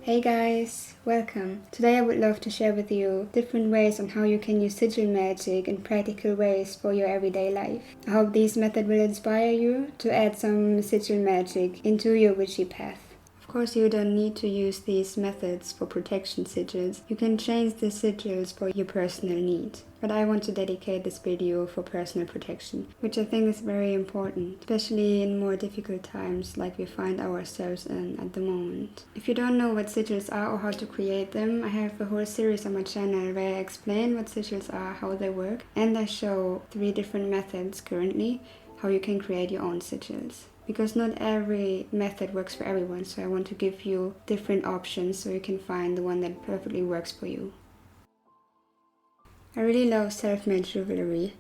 Hey guys, welcome. Today I would love to share with you different ways on how you can use sigil magic in practical ways for your everyday life. I hope this method will inspire you to add some sigil magic into your witchy path. Of course, you don't need to use these methods for protection sigils. You can change the sigils for your personal need. But I want to dedicate this video for personal protection, which I think is very important, especially in more difficult times like we find ourselves in at the moment. If you don't know what sigils are or how to create them, I have a whole series on my channel where I explain what sigils are, how they work, and I show 3 different methods currently how you can create your own sigils. Because not every method works for everyone, so I want to give you different options so you can find the one that perfectly works for you. I really love self-made jewelry.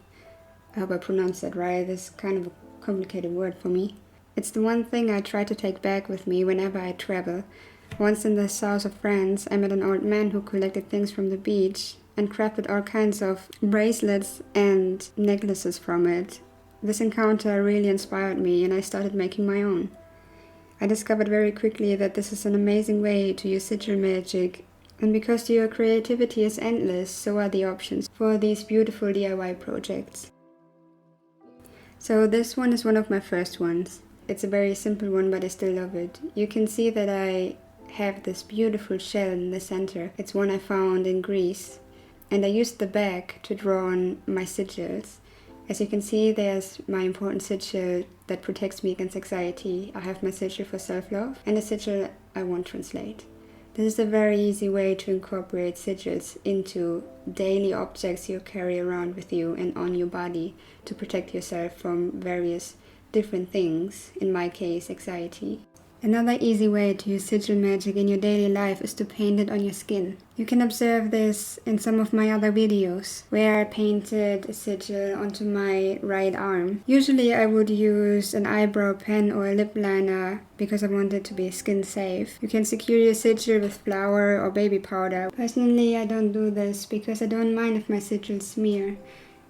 I hope I pronounced that right. It's kind of a complicated word for me. It's the one thing I try to take back with me whenever I travel. Once in the south of France, I met an old man who collected things from the beach and crafted all kinds of bracelets and necklaces from it. This encounter really inspired me and I started making my own. I discovered very quickly that this is an amazing way to use sigil magic, and because your creativity is endless, so are the options for these beautiful DIY projects. So this one is one of my first ones. It's a very simple one, but I still love it. You can see that I have this beautiful shell in the center. It's one I found in Greece, and I used the back to draw on my sigils. As you can see, there's my important sigil that protects me against anxiety. I have my sigil for self-love and a sigil I won't translate. This is a very easy way to incorporate sigils into daily objects you carry around with you and on your body to protect yourself from various different things, in my case, anxiety. Another easy way to use sigil magic in your daily life is to paint it on your skin. You can observe this in some of my other videos, where I painted a sigil onto my right arm. Usually I would use an eyebrow pen or a lip liner because I want it to be skin safe. You can secure your sigil with flour or baby powder. Personally, I don't do this because I don't mind if my sigils smear.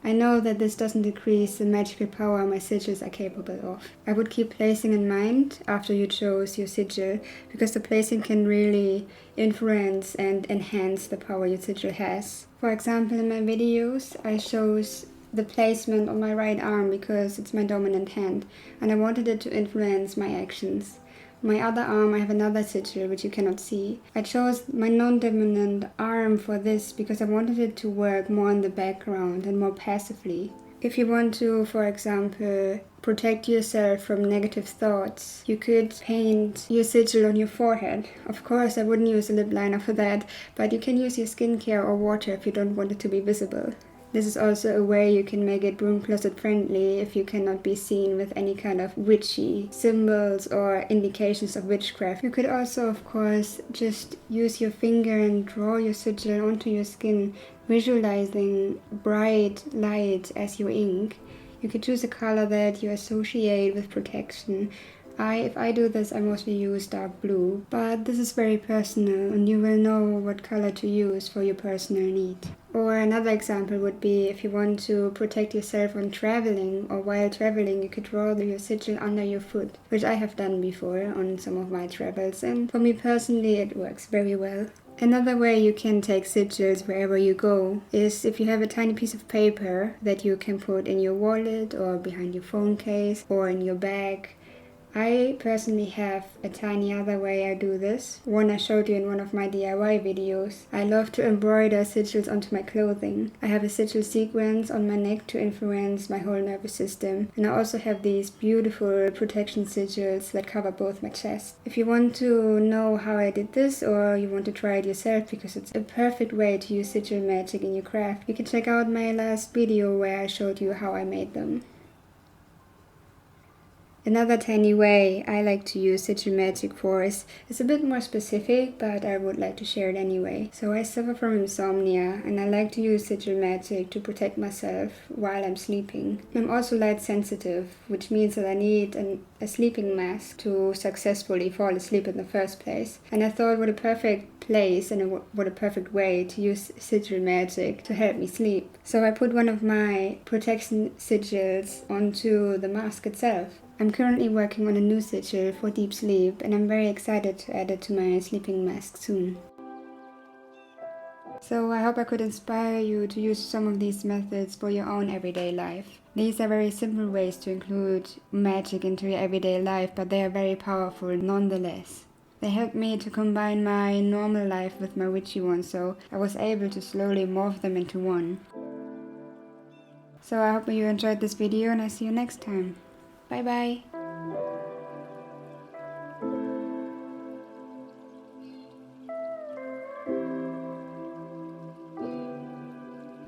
I know that this doesn't decrease the magical power my sigils are capable of. I would keep placing in mind after you chose your sigil, because the placing can really influence and enhance the power your sigil has. For example, in my videos, I chose the placement on my right arm because it's my dominant hand, and I wanted it to influence my actions. My other arm, I have another sigil which you cannot see. I chose my non-dominant arm for this because I wanted it to work more in the background and more passively. If you want to, for example, protect yourself from negative thoughts, you could paint your sigil on your forehead. Of course, I wouldn't use a lip liner for that, but you can use your skincare or water if you don't want it to be visible. This is also a way you can make it broom closet friendly if you cannot be seen with any kind of witchy symbols or indications of witchcraft. You could also, of course, just use your finger and draw your sigil onto your skin, visualizing bright light as your ink. You could choose a color that you associate with protection. If I do this, I mostly use dark blue, but this is very personal and you will know what color to use for your personal need. Or another example would be if you want to protect yourself when traveling or while traveling, you could draw your sigil under your foot, which I have done before on some of my travels, and for me personally it works very well. Another way you can take sigils wherever you go is if you have a tiny piece of paper that you can put in your wallet or behind your phone case or in your bag. I personally have a tiny other way I do this, one I showed you in one of my DIY videos. I love to embroider sigils onto my clothing. I have a sigil sequence on my neck to influence my whole nervous system, and I also have these beautiful protection sigils that cover both my chest. If you want to know how I did this, or you want to try it yourself because it's a perfect way to use sigil magic in your craft, you can check out my last video where I showed you how I made them. Another tiny way I like to use sigil magic for is a bit more specific, but I would like to share it anyway. So I suffer from insomnia and I like to use sigil magic to protect myself while I'm sleeping. I'm also light sensitive, which means that I need a sleeping mask to successfully fall asleep in the first place. And I thought what a perfect place and what a perfect way to use sigil magic to help me sleep. So I put one of my protection sigils onto the mask itself. I'm currently working on a new sigil for deep sleep, and I'm very excited to add it to my sleeping mask soon. So I hope I could inspire you to use some of these methods for your own everyday life. These are very simple ways to include magic into your everyday life, but they are very powerful nonetheless. They helped me to combine my normal life with my witchy one, so I was able to slowly morph them into one. So I hope you enjoyed this video, and I see you next time. Bye bye!